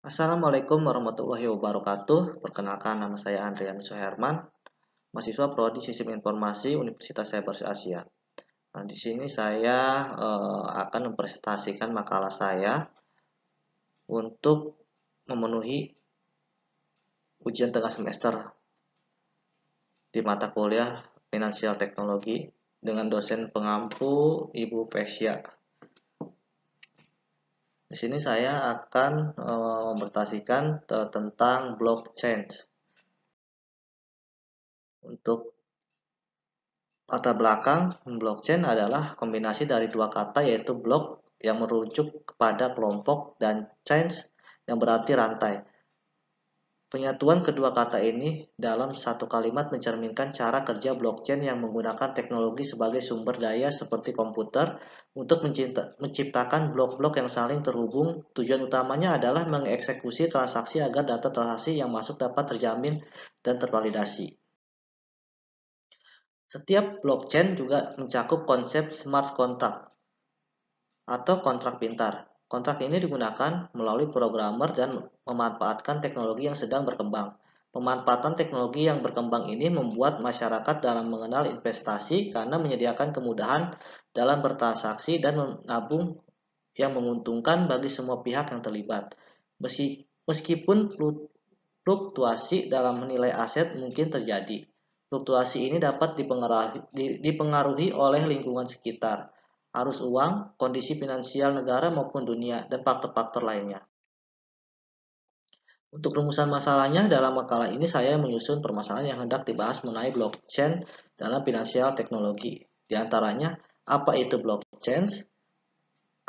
Assalamualaikum warahmatullahi wabarakatuh. Perkenalkan, nama saya Andrian Suherman, mahasiswa Prodi Sistem Informasi Universitas Cyber Asia. Nah, di sini saya akan mempresentasikan makalah saya untuk memenuhi ujian tengah semester di mata kuliah Finansial Teknologi dengan dosen pengampu Ibu Vesya. Di sini saya akan mempresentasikan tentang blockchain. Untuk latar belakang, blockchain adalah kombinasi dari dua kata yaitu block yang merujuk kepada kelompok dan chain yang berarti rantai. Penyatuan kedua kata ini dalam satu kalimat mencerminkan cara kerja blockchain yang menggunakan teknologi sebagai sumber daya seperti komputer untuk menciptakan blok-blok yang saling terhubung. Tujuan utamanya adalah mengeksekusi transaksi agar data transaksi yang masuk dapat terjamin dan tervalidasi. Setiap blockchain juga mencakup konsep smart contract atau kontrak pintar. Kontrak ini digunakan melalui programmer dan memanfaatkan teknologi yang sedang berkembang. Pemanfaatan teknologi yang berkembang ini membuat masyarakat dalam mengenal investasi karena menyediakan kemudahan dalam bertransaksi dan menabung yang menguntungkan bagi semua pihak yang terlibat. Meskipun fluktuasi dalam menilai aset mungkin terjadi. Fluktuasi ini dapat dipengaruhi oleh lingkungan sekitar, arus uang, kondisi finansial negara maupun dunia, dan faktor-faktor lainnya. Untuk rumusan masalahnya, dalam makalah ini saya menyusun permasalahan yang hendak dibahas mengenai blockchain dalam finansial teknologi. Di antaranya, apa itu blockchain?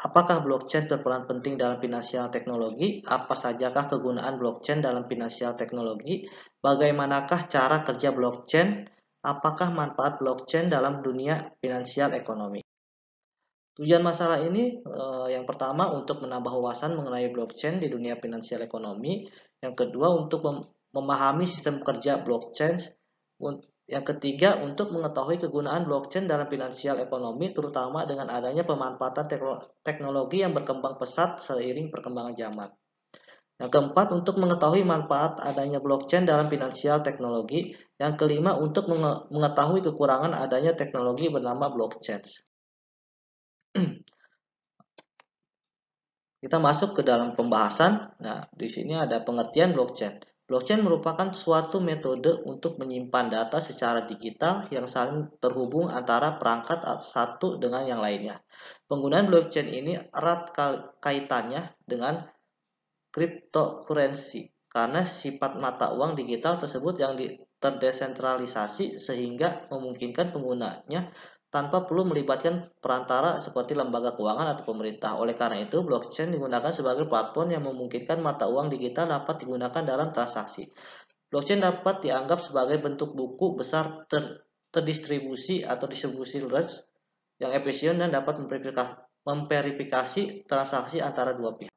Apakah blockchain berperan penting dalam finansial teknologi? Apa sajakah kegunaan blockchain dalam finansial teknologi? Bagaimanakah cara kerja blockchain? Apakah manfaat blockchain dalam dunia finansial ekonomi? Tujuan masalah ini yang pertama untuk menambah wawasan mengenai blockchain di dunia finansial ekonomi, yang kedua untuk memahami sistem kerja blockchain, yang ketiga untuk mengetahui kegunaan blockchain dalam finansial ekonomi terutama dengan adanya pemanfaatan teknologi yang berkembang pesat seiring perkembangan zaman. Yang keempat untuk mengetahui manfaat adanya blockchain dalam finansial teknologi, yang kelima untuk mengetahui kekurangan adanya teknologi bernama blockchain. Kita masuk ke dalam pembahasan. Nah, di sini ada pengertian blockchain. Blockchain merupakan suatu metode untuk menyimpan data secara digital yang saling terhubung antara perangkat satu dengan yang lainnya. Penggunaan blockchain ini erat kaitannya dengan cryptocurrency karena sifat mata uang digital tersebut yang terdesentralisasi sehingga memungkinkan penggunanya tanpa perlu melibatkan perantara seperti lembaga keuangan atau pemerintah. Oleh karena itu, blockchain digunakan sebagai platform yang memungkinkan mata uang digital dapat digunakan dalam transaksi. Blockchain dapat dianggap sebagai bentuk buku besar terdistribusi atau distribusi ledger yang efisien dan dapat memverifikasi transaksi antara dua pihak.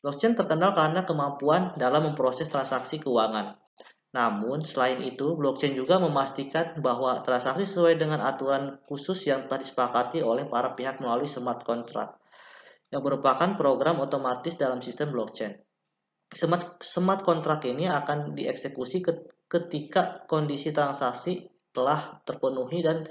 Blockchain terkenal karena kemampuan dalam memproses transaksi keuangan. Namun, selain itu, blockchain juga memastikan bahwa transaksi sesuai dengan aturan khusus yang telah disepakati oleh para pihak melalui smart contract, yang merupakan program otomatis dalam sistem blockchain. Smart contract ini akan dieksekusi ketika kondisi transaksi telah terpenuhi dan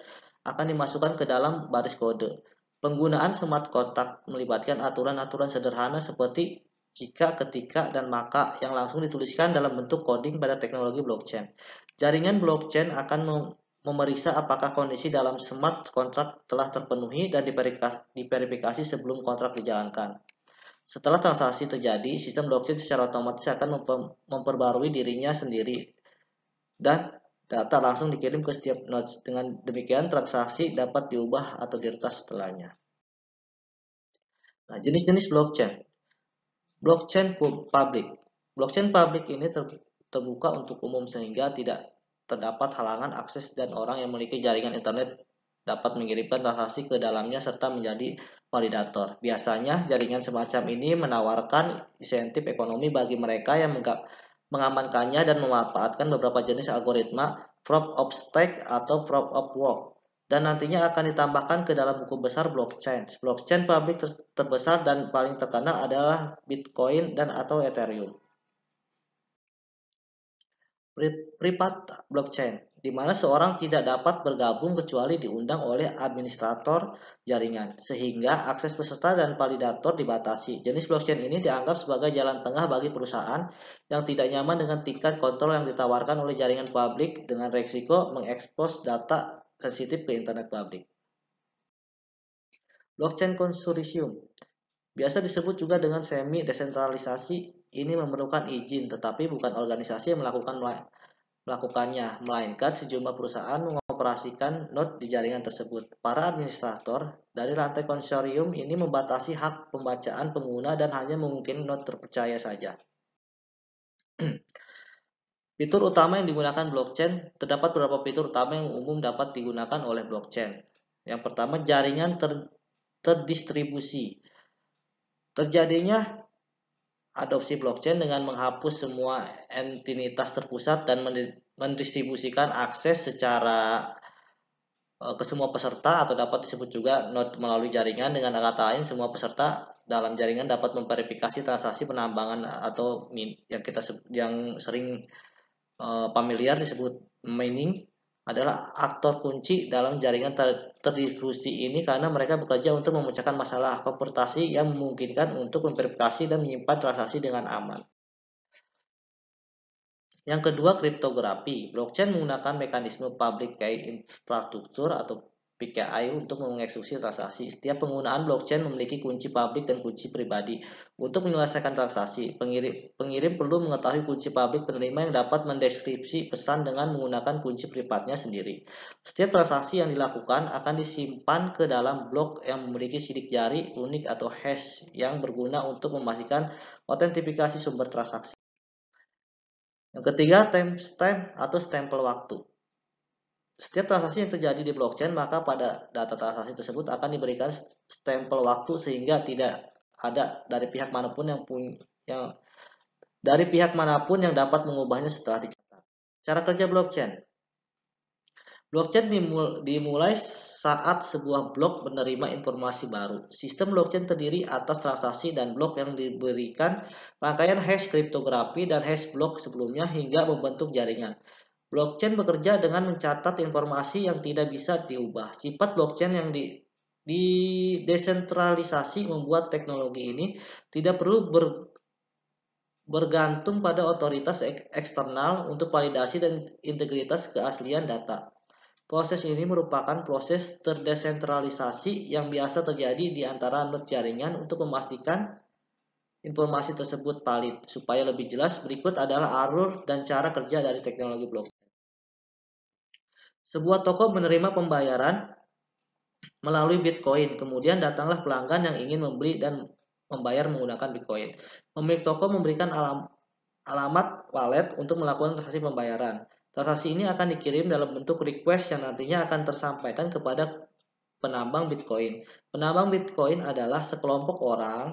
akan dimasukkan ke dalam baris kode. Penggunaan smart contract melibatkan aturan-aturan sederhana seperti jika, ketika, dan maka yang langsung dituliskan dalam bentuk coding pada teknologi blockchain. Jaringan blockchain akan memeriksa apakah kondisi dalam smart contract telah terpenuhi dan diverifikasi sebelum kontrak dijalankan. Setelah transaksi terjadi, sistem blockchain secara otomatis akan memperbarui dirinya sendiri dan data langsung dikirim ke setiap nodes. Dengan demikian, transaksi dapat diubah atau diretas setelahnya. Nah, jenis-jenis blockchain. Blockchain public. Blockchain public ini terbuka untuk umum sehingga tidak terdapat halangan akses dan orang yang memiliki jaringan internet dapat mengirimkan transaksi ke dalamnya serta menjadi validator. Biasanya jaringan semacam ini menawarkan insentif ekonomi bagi mereka yang mengamankannya dan memanfaatkan beberapa jenis algoritma proof of stake atau proof of work dan nantinya akan ditambahkan ke dalam buku besar blockchain. Blockchain publik terbesar dan paling terkenal adalah Bitcoin dan atau Ethereum. Private blockchain, di mana seorang tidak dapat bergabung kecuali diundang oleh administrator jaringan, sehingga akses peserta dan validator dibatasi. Jenis blockchain ini dianggap sebagai jalan tengah bagi perusahaan yang tidak nyaman dengan tingkat kontrol yang ditawarkan oleh jaringan publik dengan resiko mengekspos data sensitif ke internet publik. Blockchain konsorsium biasa disebut juga dengan semi desentralisasi. Ini memerlukan izin, tetapi bukan organisasi yang melakukannya, melainkan sejumlah perusahaan mengoperasikan node di jaringan tersebut. Para administrator dari rantai konsorsium ini membatasi hak pembacaan pengguna dan hanya memungkinkan node terpercaya saja. Fitur utama yang digunakan blockchain, terdapat beberapa fitur utama yang umum dapat digunakan oleh blockchain. Yang pertama, jaringan terdistribusi. Terjadinya adopsi blockchain dengan menghapus semua entitas terpusat dan mendistribusikan akses secara ke semua peserta, atau dapat disebut juga node melalui jaringan. Dengan kata lain, semua peserta dalam jaringan dapat memverifikasi transaksi penambangan atau yang sering familiar disebut mining, adalah aktor kunci dalam jaringan terdistribusi ini karena mereka bekerja untuk memecahkan masalah komputerasi yang memungkinkan untuk memverifikasi dan menyimpan transaksi dengan aman. Yang kedua, kriptografi. Blockchain menggunakan mekanisme public key infrastructure atau PKI untuk mengeksekusi transaksi. Setiap penggunaan blockchain memiliki kunci publik dan kunci pribadi. Untuk menyelesaikan transaksi, pengirim perlu mengetahui kunci publik penerima yang dapat mendeskripsi pesan dengan menggunakan kunci privatnya sendiri. Setiap transaksi yang dilakukan akan disimpan ke dalam blok yang memiliki sidik jari unik atau hash yang berguna untuk memastikan otentifikasi sumber transaksi. Yang ketiga, timestamp atau stempel waktu. Setiap transaksi yang terjadi di blockchain, maka pada data transaksi tersebut akan diberikan stempel waktu sehingga tidak ada dari pihak manapun yang dapat mengubahnya setelah dicetak. Cara kerja blockchain. Blockchain dimulai saat sebuah blok menerima informasi baru. Sistem blockchain terdiri atas transaksi dan blok yang diberikan rangkaian hash kriptografi dan hash blok sebelumnya hingga membentuk jaringan. Blockchain bekerja dengan mencatat informasi yang tidak bisa diubah. Sifat blockchain yang desentralisasi membuat teknologi ini tidak perlu bergantung pada otoritas eksternal untuk validasi dan integritas keaslian data. Proses ini merupakan proses terdesentralisasi yang biasa terjadi di antara node jaringan untuk memastikan informasi tersebut valid. Supaya lebih jelas, berikut adalah alur dan cara kerja dari teknologi blockchain. Sebuah toko menerima pembayaran melalui Bitcoin, kemudian datanglah pelanggan yang ingin membeli dan membayar menggunakan Bitcoin. Pemilik toko memberikan alamat wallet untuk melakukan transaksi pembayaran. Transaksi ini akan dikirim dalam bentuk request yang nantinya akan tersampaikan kepada penambang Bitcoin. Penambang Bitcoin adalah sekelompok orang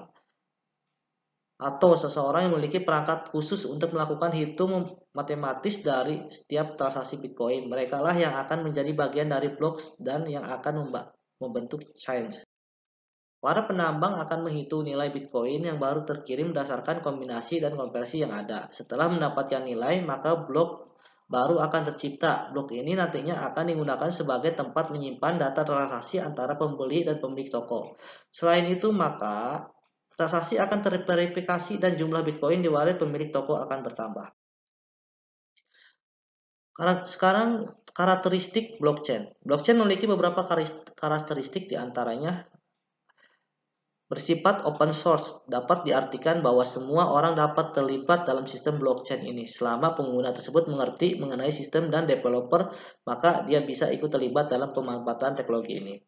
atau seseorang yang memiliki perangkat khusus untuk melakukan hitung matematis dari setiap transaksi Bitcoin. Mereka lah yang akan menjadi bagian dari blok dan yang akan membentuk chain. Para penambang akan menghitung nilai Bitcoin yang baru terkirim berdasarkan kombinasi dan konversi yang ada. Setelah mendapatkan nilai, maka blok baru akan tercipta. Blok ini nantinya akan digunakan sebagai tempat menyimpan data transaksi antara pembeli dan pemilik toko. Selain itu, maka transaksi akan terverifikasi dan jumlah Bitcoin di wallet pemilik toko akan bertambah. Sekarang karakteristik blockchain. Blockchain memiliki beberapa karakteristik, diantaranya bersifat open source. Dapat diartikan bahwa semua orang dapat terlibat dalam sistem blockchain ini. Selama pengguna tersebut mengerti mengenai sistem dan developer, maka dia bisa ikut terlibat dalam pemanfaatan teknologi ini.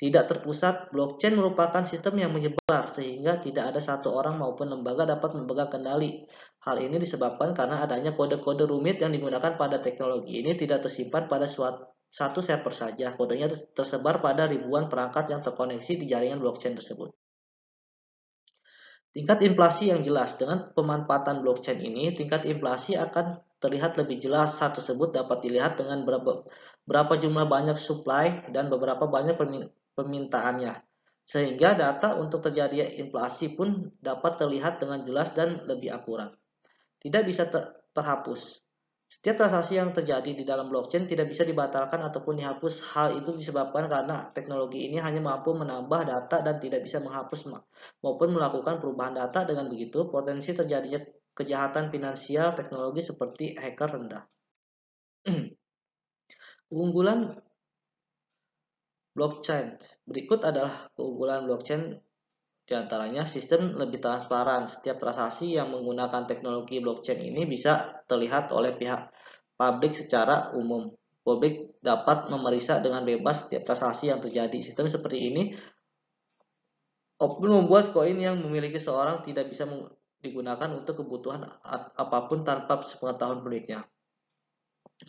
Tidak terpusat, blockchain merupakan sistem yang menyebar sehingga tidak ada satu orang maupun lembaga dapat memegang kendali. Hal ini disebabkan karena adanya kode-kode rumit yang digunakan pada teknologi ini tidak tersimpan pada satu server saja. Kodenya tersebar pada ribuan perangkat yang terkoneksi di jaringan blockchain tersebut. Tingkat inflasi yang jelas. Dengan pemanfaatan blockchain ini, tingkat inflasi akan terlihat lebih jelas. Hal tersebut dapat dilihat dengan berapa jumlah banyak supply dan beberapa banyak permintaannya. Sehingga data untuk terjadi inflasi pun dapat terlihat dengan jelas dan lebih akurat. Tidak bisa terhapus. Setiap transaksi yang terjadi di dalam blockchain tidak bisa dibatalkan ataupun dihapus. Hal itu disebabkan karena teknologi ini hanya mampu menambah data dan tidak bisa menghapus maupun melakukan perubahan data. Dengan begitu, potensi terjadinya kejahatan finansial teknologi seperti hacker rendah. Keunggulan blockchain. Berikut adalah keunggulan blockchain. Di antaranya, sistem lebih transparan. Setiap transaksi yang menggunakan teknologi blockchain ini bisa terlihat oleh pihak publik secara umum. Publik dapat memeriksa dengan bebas setiap transaksi yang terjadi. Sistem seperti ini membuat koin yang memiliki seorang tidak bisa digunakan untuk kebutuhan apapun tanpa sepengetahuan pemiliknya.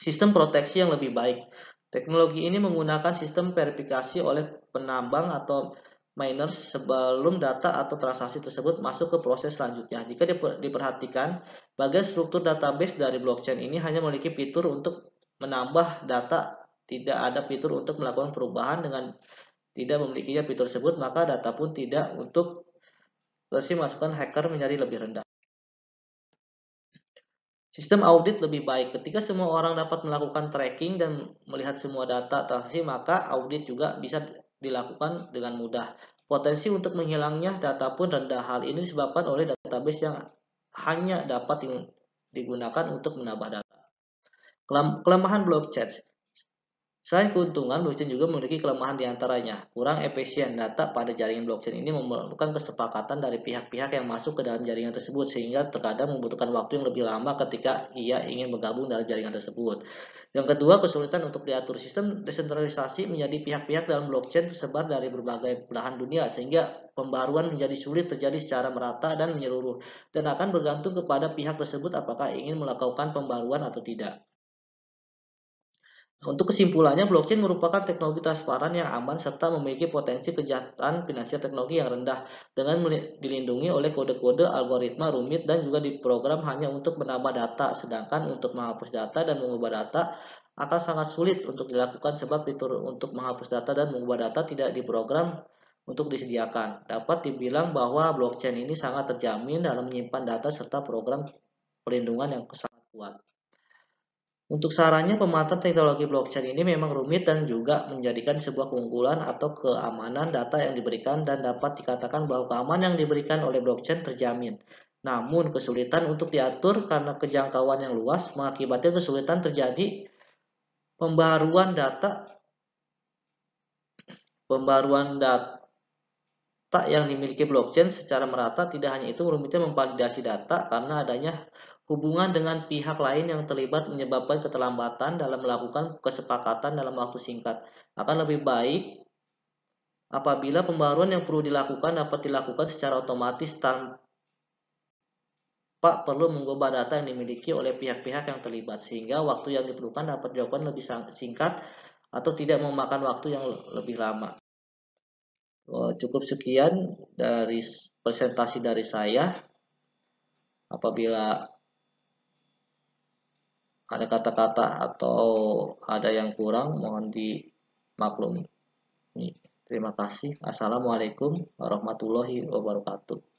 Sistem proteksi yang lebih baik. Teknologi ini menggunakan sistem verifikasi oleh penambang atau miners sebelum data atau transaksi tersebut masuk ke proses selanjutnya. Jika diperhatikan, bagian struktur database dari blockchain ini hanya memiliki fitur untuk menambah data, tidak ada fitur untuk melakukan perubahan. Dengan tidak memilikinya fitur tersebut, maka data pun tidak untuk versi masukan hacker menjadi lebih rendah. Sistem audit lebih baik. Ketika semua orang dapat melakukan tracking dan melihat semua data transaksi, maka audit juga bisa dilakukan dengan mudah. Potensi untuk menghilangnya data pun rendah. Hal ini disebabkan oleh database yang hanya dapat digunakan untuk menambah data. Kelemahan blockchain. Selain keuntungan, blockchain juga memiliki kelemahan diantaranya. Kurang efisien. Data pada jaringan blockchain ini memerlukan kesepakatan dari pihak-pihak yang masuk ke dalam jaringan tersebut, sehingga terkadang membutuhkan waktu yang lebih lama ketika ia ingin bergabung dalam jaringan tersebut. Yang kedua, kesulitan untuk diatur. Sistem desentralisasi menjadi pihak-pihak dalam blockchain tersebar dari berbagai belahan dunia, sehingga pembaruan menjadi sulit terjadi secara merata dan menyeluruh, dan akan bergantung kepada pihak tersebut apakah ingin melakukan pembaruan atau tidak. Untuk kesimpulannya, blockchain merupakan teknologi transparan yang aman serta memiliki potensi kejahatan finansial teknologi yang rendah dengan dilindungi oleh kode-kode algoritma rumit dan juga diprogram hanya untuk menambah data, sedangkan untuk menghapus data dan mengubah data akan sangat sulit untuk dilakukan sebab fitur untuk menghapus data dan mengubah data tidak diprogram untuk disediakan. Dapat dibilang bahwa blockchain ini sangat terjamin dalam menyimpan data serta program perlindungan yang sangat kuat. Untuk sarannya, pemanfaatan teknologi blockchain ini memang rumit dan juga menjadikan sebuah keunggulan atau keamanan data yang diberikan, dan dapat dikatakan bahwa keamanan yang diberikan oleh blockchain terjamin. Namun, kesulitan untuk diatur karena kejangkauan yang luas mengakibatkan kesulitan terjadi pembaruan data yang dimiliki blockchain secara merata. Tidak hanya itu, rumitnya memvalidasi data karena adanya hubungan dengan pihak lain yang terlibat menyebabkan keterlambatan dalam melakukan kesepakatan dalam waktu singkat. Akan lebih baik apabila pembaruan yang perlu dilakukan dapat dilakukan secara otomatis tanpa perlu mengubah data yang dimiliki oleh pihak-pihak yang terlibat, sehingga waktu yang diperlukan dapat dilakukan lebih singkat atau tidak memakan waktu yang lebih lama. Cukup sekian dari presentasi dari saya. Apabila ada kata-kata atau ada yang kurang, mohon dimaklumi. Terima kasih. Assalamualaikum warahmatullahi wabarakatuh.